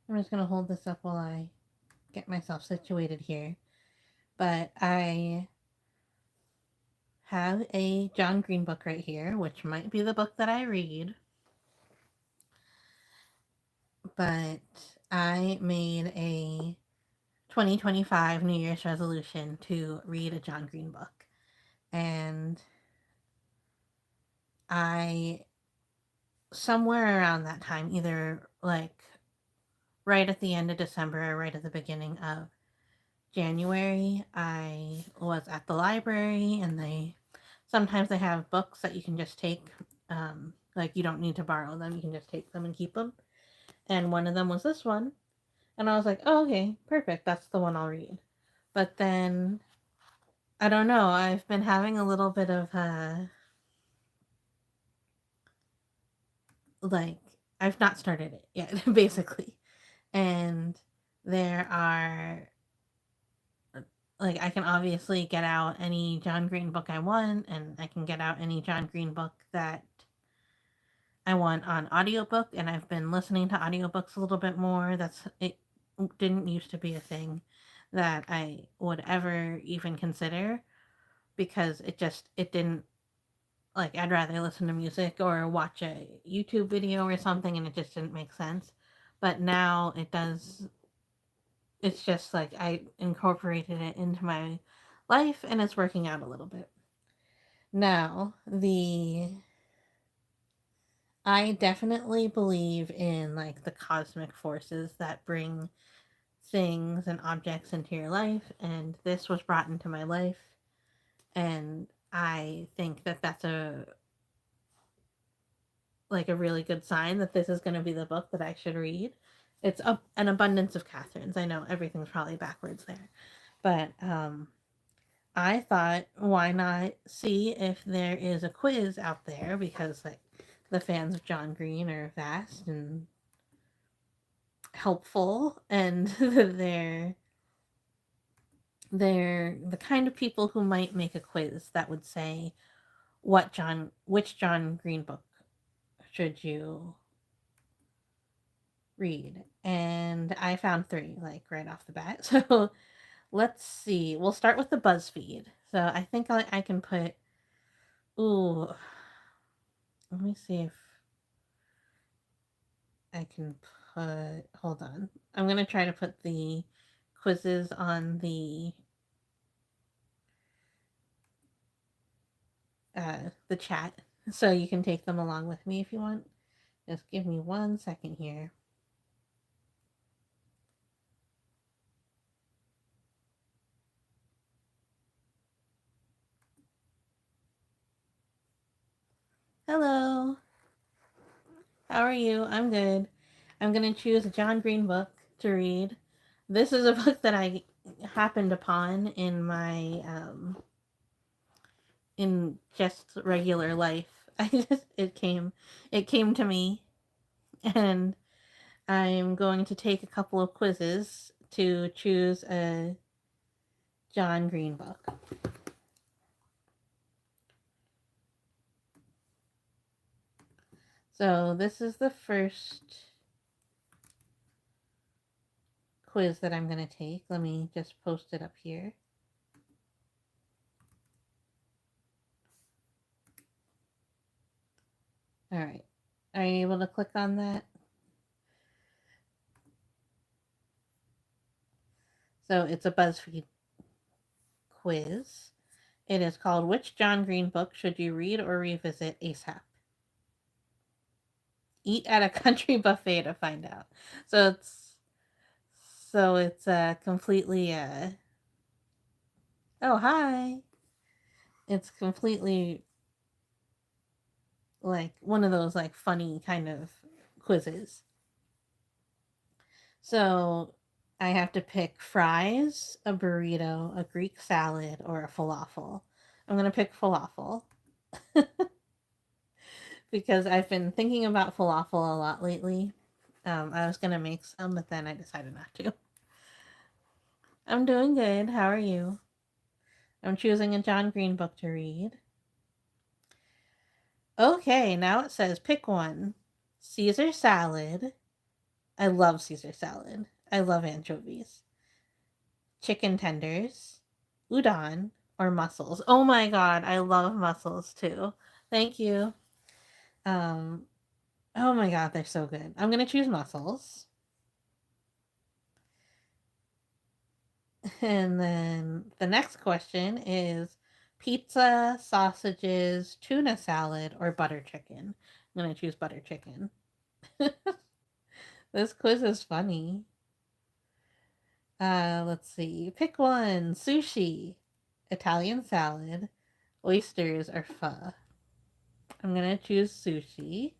I'm just going to hold this up while I get myself situated here. But I have a John Green book right here, which might be the book that I read. But I made a 2025 New Year's resolution to read a John Green book. And I, somewhere around that time, either like right at the end of December or right at the beginning of January, I was at the library and sometimes they have books that you can just take. Like you don't need to borrow them, you can just take them and keep them. And one of them was this one. And I was like, oh, okay, perfect. That's the one I'll read. But then, I don't know, I've been having a little bit of like, I've not started it yet, basically. And there are, like, I can obviously get out any John Green book I want, and I can get out any John Green book that I want on audiobook, and I've been listening to audiobooks a little bit more. It didn't used to be a thing that I would ever even consider because it didn't, like, I'd rather listen to music or watch a YouTube video or something, and it just didn't make sense. But now it does. It's just like I incorporated it into my life and it's working out a little bit. Now, the I definitely believe in like the cosmic forces that bring things and objects into your life, and this was brought into my life, and I think that that's a really good sign that this is going to be the book that I should read. It's an abundance of Catherines. I know everything's probably backwards there, but I thought, why not see if there is a quiz out there, because like the fans of John Green are vast and helpful, and they're the kind of people who might make a quiz that would say which John Green book should you read. And I found three, like, right off the bat. So let's see. We'll start with the BuzzFeed. So I think I can put. Ooh, let me see if I can put. Hold on. I'm gonna try to put the quizzes on the chat so you can take them along with me if you want. Just give me 1 second here. Hello. How are you? I'm good. I'm going to choose a John Green book to read. This is a book that I happened upon in my in just regular life. It came to me, and I'm going to take a couple of quizzes to choose a John Green book. So this is the first quiz that I'm going to take. Let me just post it up here. All right. Are you able to click on that? So it's a BuzzFeed quiz. It is called Which John Green Book Should You Read or Revisit ASAP? Eat at a country buffet to find out. So it's completely oh, hi. It's completely like one of those like funny kind of quizzes. So I have to pick fries, a burrito, a Greek salad, or a falafel. I'm going to pick falafel because I've been thinking about falafel a lot lately. I was going to make some, but then I decided not to. I'm doing good. How are you? I'm choosing a John Green book to read. Okay, now it says pick one: Caesar salad, I love Caesar salad. I love anchovies. Chicken tenders, udon, or mussels. Oh my god, I love mussels too. Thank you. Um, oh my god, they're so good. I'm gonna choose mussels. And then the next question is pizza, sausages, tuna salad, or butter chicken. I'm gonna choose butter chicken. This quiz is funny. Let's see. Pick one. Sushi, Italian salad, oysters, or pho. I'm gonna choose sushi.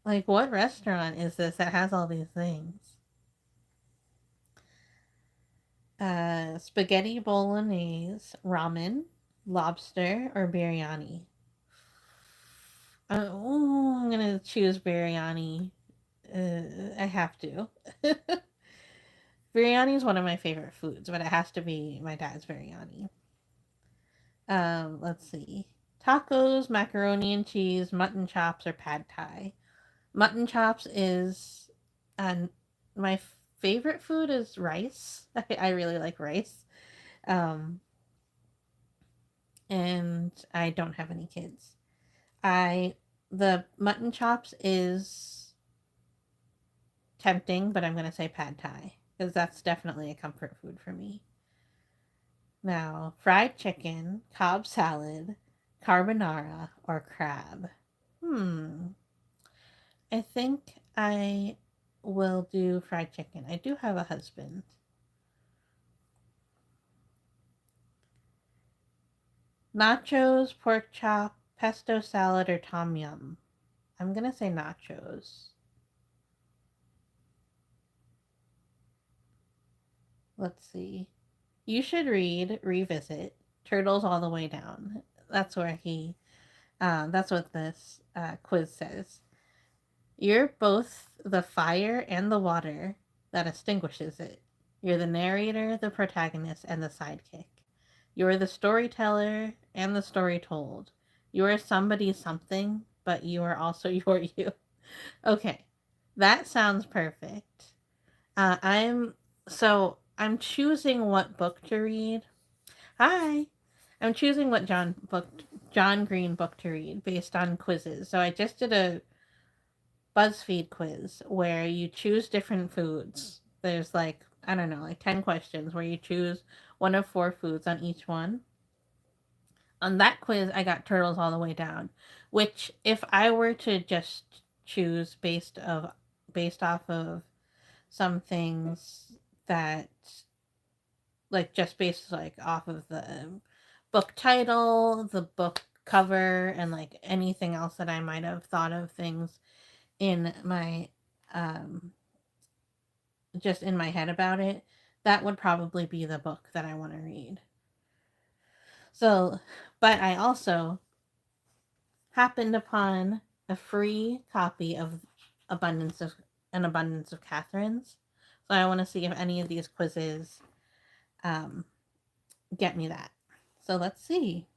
Like, what restaurant is this that has all these things? Spaghetti bolognese, ramen, lobster, or biryani. I'm gonna choose biryani. I have to. Biryani is one of my favorite foods, but it has to be my dad's biryani. Let's see. Tacos, macaroni and cheese, mutton chops, or pad thai. Mutton chops is, and my favorite food is rice. I really like rice. Um, and I don't have any kids. I the mutton chops is tempting, but I'm gonna say pad thai because that's definitely a comfort food for me. Now, fried chicken, Cobb salad, carbonara, or crab. Hmm. I think I will do fried chicken. I do have a husband. Nachos, pork chop, pesto salad, or tom yum. I'm gonna say nachos. Let's see. You should read Revisit Turtles All the Way Down. That's where that's what this quiz says. You're both the fire and the water that extinguishes it. You're the narrator, the protagonist, and the sidekick. You're the storyteller and the story told. You are somebody something, but you are also your you. Okay, that sounds perfect. I'm I'm choosing what book to read. Hi, I'm choosing what John Green book to read based on quizzes. So I just did a BuzzFeed quiz where you choose different foods. There's like, I don't know, like 10 questions where you choose one of four foods on each one. On that quiz, I got turtles all the way down, which if I were to just choose based off of some things that like just based like off of the book title, the book cover, and like anything else that I might have thought of things in my um just in my head about it, that would probably be the book that I want to read. So, but I also happened upon a free copy of Abundance of an Abundance of Catherine's. So I want to see if any of these quizzes um, get me that. So let's see.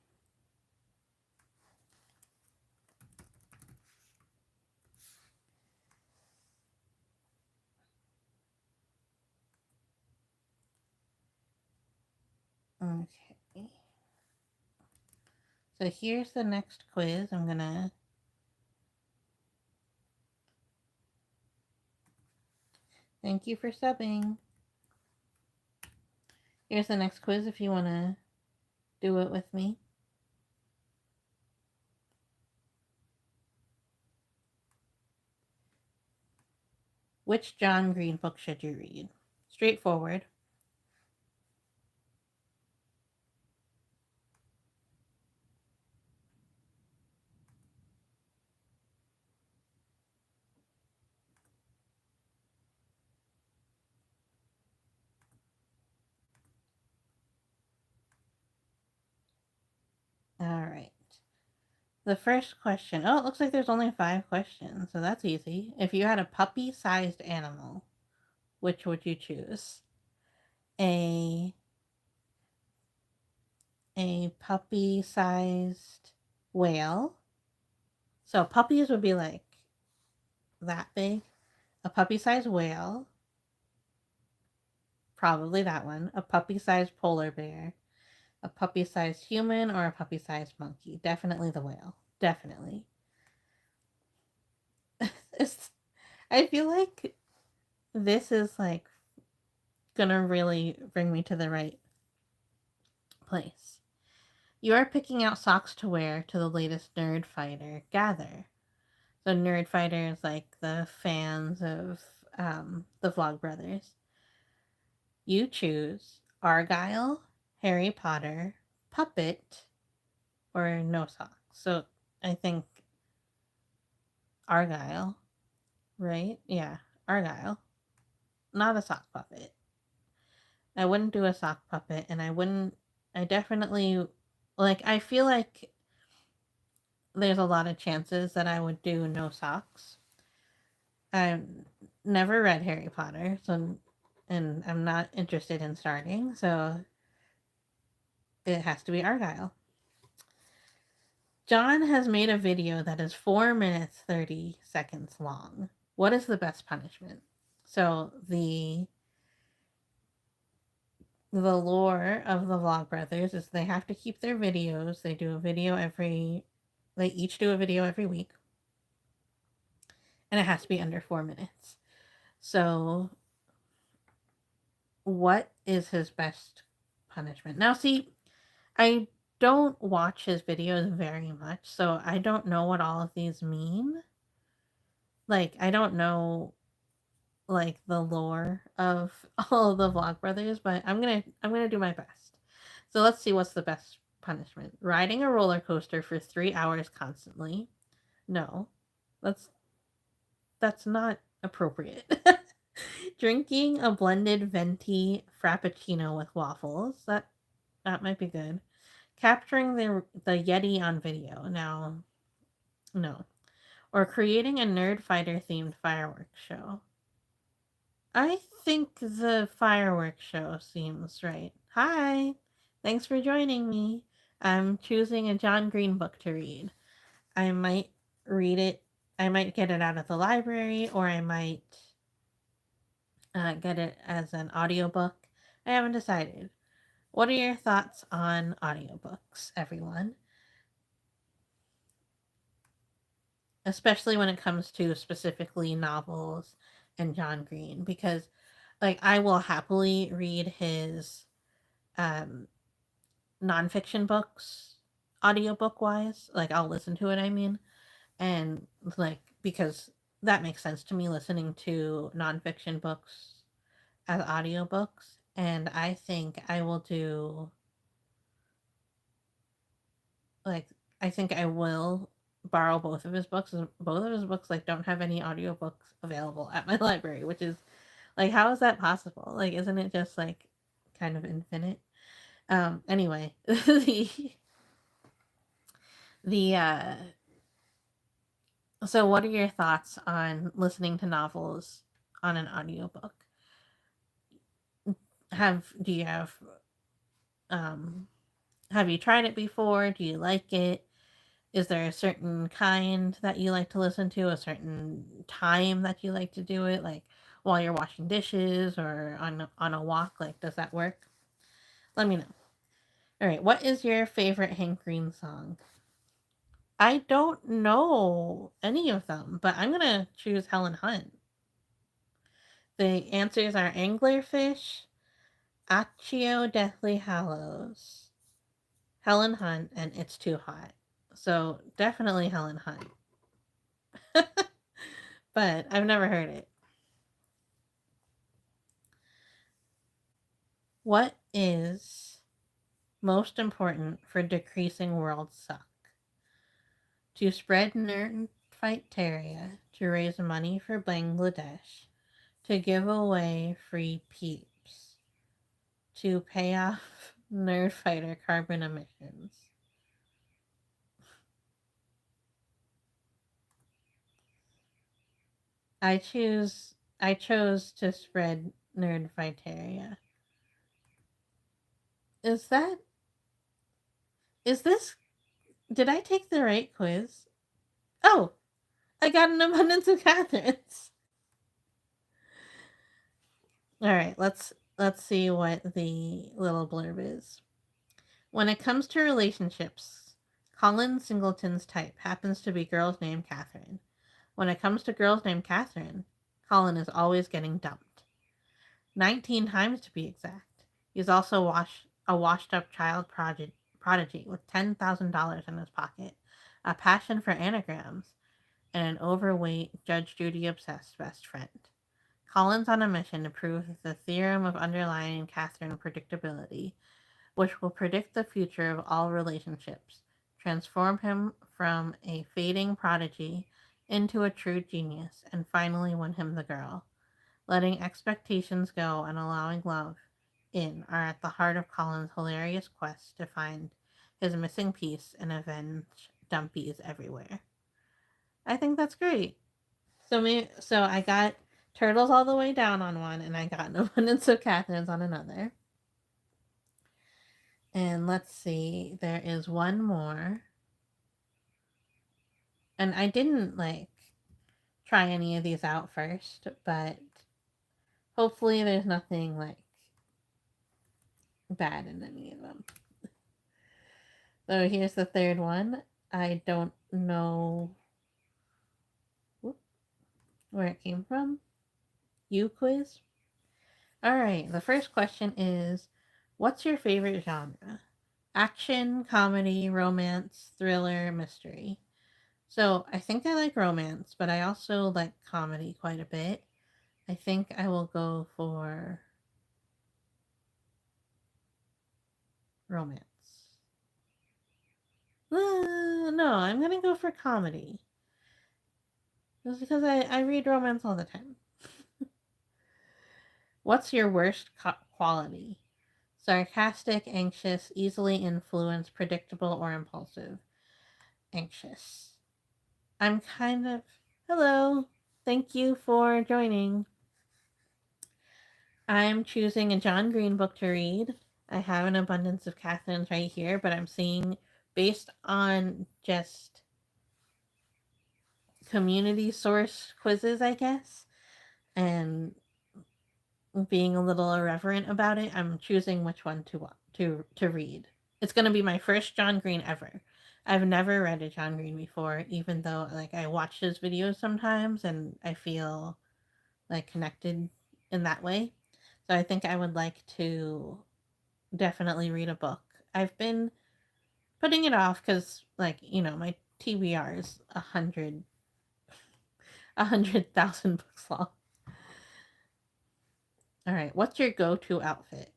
Okay. So here's the next quiz. I'm gonna. Thank you for subbing. Here's the next quiz if you want to do it with me. Which John Green book should you read? Straightforward. All right. The first question. Oh, it looks like there's only 5 questions, so that's easy. If you had a puppy-sized animal, which would you choose? A a puppy-sized whale. So puppies would be like that big. a puppy-sized whale, probably that one, a puppy-sized polar bear, a puppy-sized human, or a puppy-sized monkey. Definitely the whale. Definitely. It's, I feel like this is like gonna really bring me to the right place. You are picking out socks to wear to the latest Nerd Fighter gather. So Nerd Fighter is like the fans of the Vlogbrothers. You choose Argyle, Harry Potter, Puppet, or no socks. So I think Argyle, right? Yeah, Argyle. Not a sock puppet. I wouldn't do a sock puppet, and I definitely, like, I feel like there's a lot of chances that I would do no socks. I've never read Harry Potter, so, and I'm not interested in starting, so it has to be Argyle. John has made a video that is 4 minutes 30 seconds long. What is the best punishment? So the lore of the Vlogbrothers is they have to keep their videos. They each do a video every week, and it has to be under 4 minutes. So, what is his best punishment? Now, see, I don't watch his videos very much, so I don't know what all of these mean. Like, I don't know like the lore of all of the Vlogbrothers, but I'm gonna do my best. So let's see what's the best punishment. Riding a roller coaster for 3 hours constantly. No, that's that's not appropriate. Drinking a blended venti frappuccino with waffles. That might be good. Capturing the Yeti on video. Now, no. Or creating a Nerd Fighter themed fireworks show. I think the fireworks show seems right. Hi, thanks for joining me. I'm choosing a John Green book to read. I might read it. I might get it out of the library, or I might get it as an audiobook. I haven't decided. What are your thoughts on audiobooks, everyone? Especially when it comes to specifically novels and John Green, because like I will happily read his um nonfiction books audiobook wise. Like I'll listen to it, I mean. And like because that makes sense to me listening to nonfiction books as audiobooks. And I think I will do like I think I will borrow both of his books. Both of his books like don't have any audiobooks available at my library, which is like how is that possible? Like isn't it just like kind of infinite? Anyway, the so what are your thoughts on listening to novels on an audiobook? Do you um have you tried it before? Do you like it? Is there a certain kind that you like to listen to, a certain time that you like to do it, like while you're washing dishes or on a walk? Like, does that work? Let me know. All right, what is your favorite Hank Green song? I don't know any of them, but I'm gonna choose Helen Hunt. The answers are Anglerfish, Accio Deathly Hallows, Helen Hunt, and It's Too Hot. So definitely Helen Hunt. But I've never heard it. What is most important for decreasing world suck? To spread Nerdfighteria, to raise money for Bangladesh, to give away free peeps, to pay off Nerdfighter carbon emissions. I chose to spread Nerdfighteria. Is that is this did I take the right quiz? Oh, I got an abundance of Catherines. All right, let's see what the little blurb is. When it comes to relationships, Colin Singleton's type happens to be girls named Catherine. When it comes to girls named Catherine, Colin is always getting dumped. 19 times to be exact. He's also a washed up child prodigy with $10,000 in his pocket, a passion for anagrams, and an overweight, Judge Judy obsessed best friend. Colin's on a mission to prove the theorem of underlying Catherine predictability, which will predict the future of all relationships, transform him from a fading prodigy into a true genius, and finally win him the girl. Letting expectations go and allowing love in are at the heart of Colin's hilarious quest to find his missing piece and avenge dumpies everywhere. I think that's great. So I got Turtles All the Way Down on one, and I got An Abundance of Catherines on another. And let's see, there is one more. And I didn't try any of these out first, but hopefully there's nothing bad in any of them. So here's the third one. I don't know where it came from. You quiz. All right, the first question is, what's your favorite genre? Action, comedy, romance, thriller, mystery. So I think I like romance, but I also like comedy quite a bit. I think I will go for romance. No, I'm gonna go for comedy. Just because I read romance all the time. What's your worst quality? Sarcastic, anxious, easily influenced, predictable, or impulsive? Anxious. I'm kind of. Hello. Thank you for joining. I'm choosing a John Green book to read. I have An Abundance of Catherines right here, but I'm seeing, based on just community source quizzes, I guess, and being a little irreverent about it, I'm choosing which one to read. It's going to be my first John Green ever. I've never read a John Green before, even though I watch his videos sometimes and I feel connected in that way. So I think I would like to definitely read a book. I've been putting it off because my TBR is 100,000 books long. All right, what's your go-to outfit?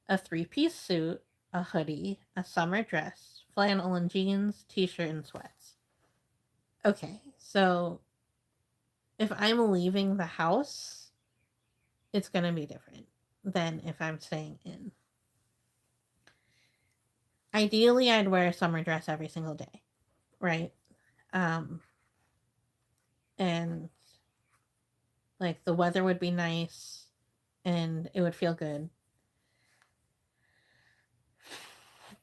A three-piece suit, a hoodie, a summer dress, flannel and jeans, t-shirt and sweats. Okay, so if I'm leaving the house, it's going to be different than if I'm staying in. Ideally, I'd wear a summer dress every single day, right? Um, and the weather would be nice and it would feel good.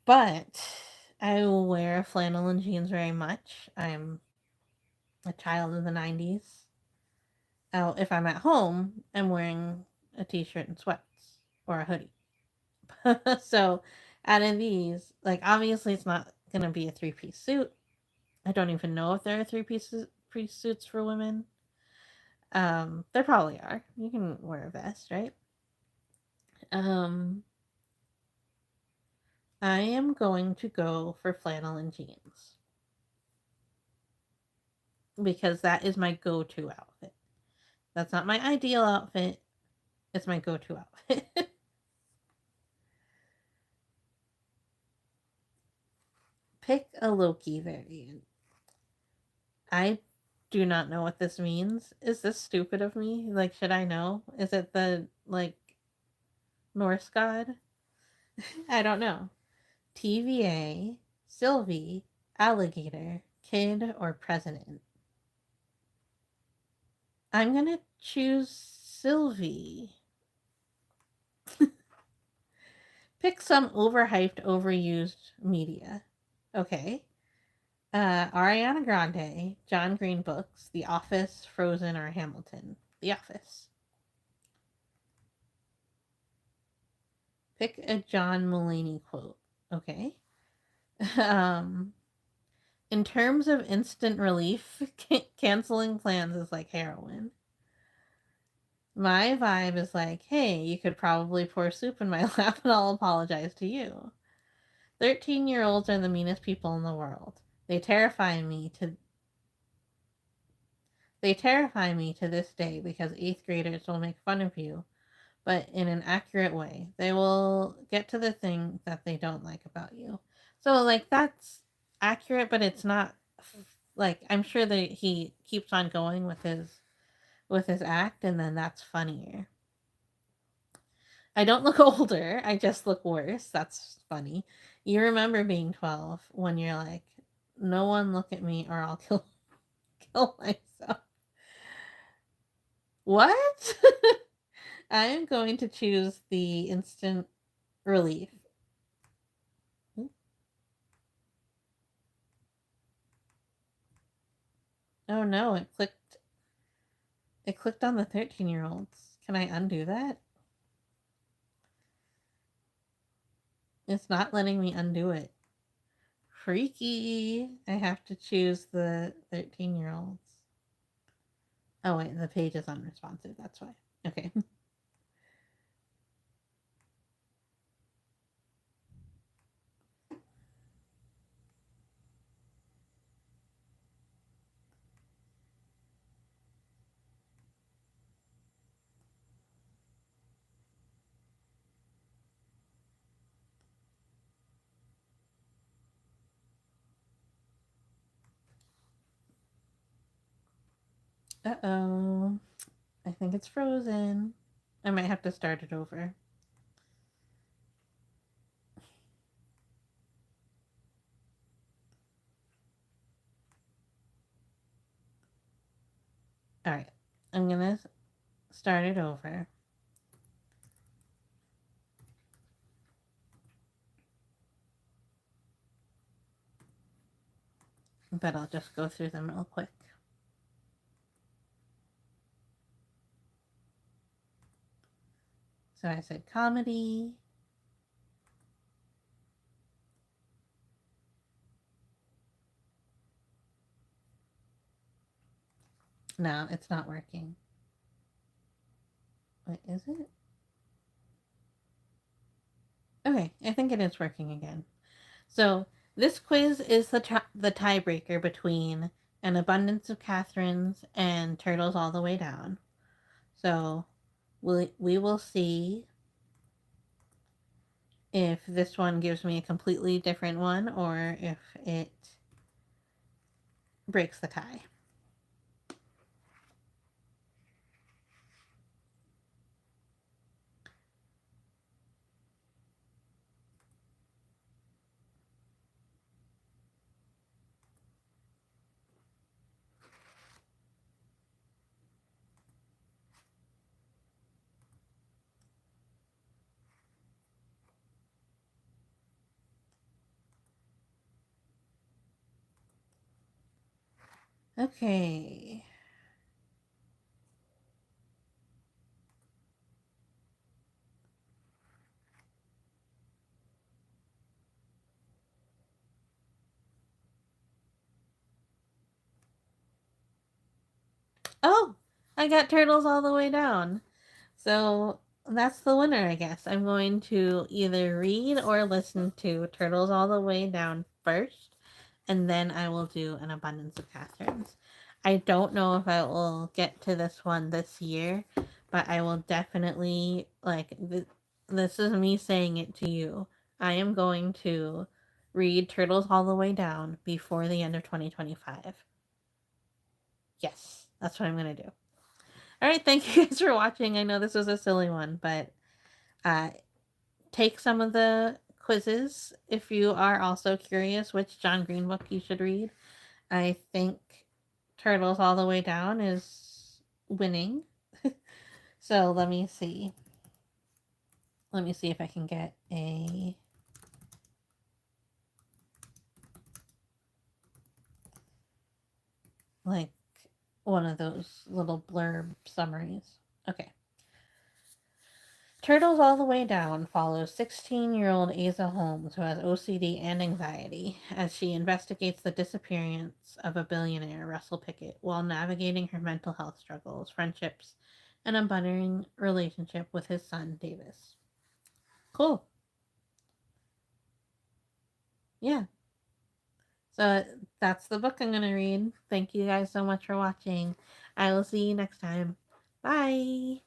But I will wear flannel and jeans very much. I'm a child of the 90s. Oh, if I'm at home, I'm wearing a t-shirt and sweats or a hoodie. So out of these, obviously it's not going to be a three-piece suit. I don't even know if there are three-piece suits for women. There probably are. You can wear a vest, right? Um, I am going to go for flannel and jeans because that is my go-to outfit. That's not my ideal outfit. It's my go-to outfit. Pick a Loki variant. I do not know what this means. Is this stupid of me? Should I know? Is it the Norse god? I don't know. TVA, Sylvie, Alligator, Kid, or President? I'm gonna choose Sylvie. Pick some overhyped, overused media. Okay. Ariana Grande, John Green books, The Office, Frozen, or Hamilton. The Office. Pick a John Mulaney quote. Okay. um, in terms of instant relief, canceling plans is like heroin. My vibe is like, hey, you could probably pour soup in my lap and I'll apologize to you. 13-year-olds are the meanest people in the world. They terrify me to they terrify me to this day because 8th graders will make fun of you, but in an accurate way. They will get to the thing that they don't like about you. So like that's accurate, but it's not like I'm sure that he keeps on going with his act and then that's funnier. I don't look older, I just look worse. That's funny. You remember being 12 when you're like, no one look at me or I'll kill myself. What? I am going to choose the instant relief. Oh no, it clicked on the 13-year-olds. Can I undo that? It's not letting me undo it. Freaky. I have to choose the 13-year-olds. Oh wait, the page is unresponsive. That's why. Okay. Uh-oh. I think it's frozen. I might have to start it over. Alright. I'm gonna start it over. But I'll just go through them real quick. So I said comedy. No, it's not working. Wait, is it? Okay, I think it is working again. So this quiz is the tiebreaker between An Abundance of Catherines and Turtles All the Way Down. So we will see if this one gives me a completely different one or if it breaks the tie. Okay. Oh, I got Turtles All the Way Down. So that's the winner, I guess. I'm going to either read or listen to Turtles All the Way Down first, and then I will do An Abundance of Catherines. I don't know if I will get to this one this year, but I will definitely, this is me saying it to you. I am going to read Turtles All the Way Down before the end of 2025. Yes, that's what I'm going to do. All right, thank you guys for watching. I know this was a silly one, but uh, take some of the quizzes if you are also curious which John Green book you should read. I think Turtles All the Way Down is winning. So let me see. Let me see if I can get a like one of those little blurb summaries. Okay. Turtles All the Way Down follows 16-year-old Asa Holmes, who has OCD and anxiety, as she investigates the disappearance of a billionaire, Russell Pickett, while navigating her mental health struggles, friendships, and a budding relationship with his son, Davis. Cool. Yeah. So that's the book I'm going to read. Thank you guys so much for watching. I will see you next time. Bye.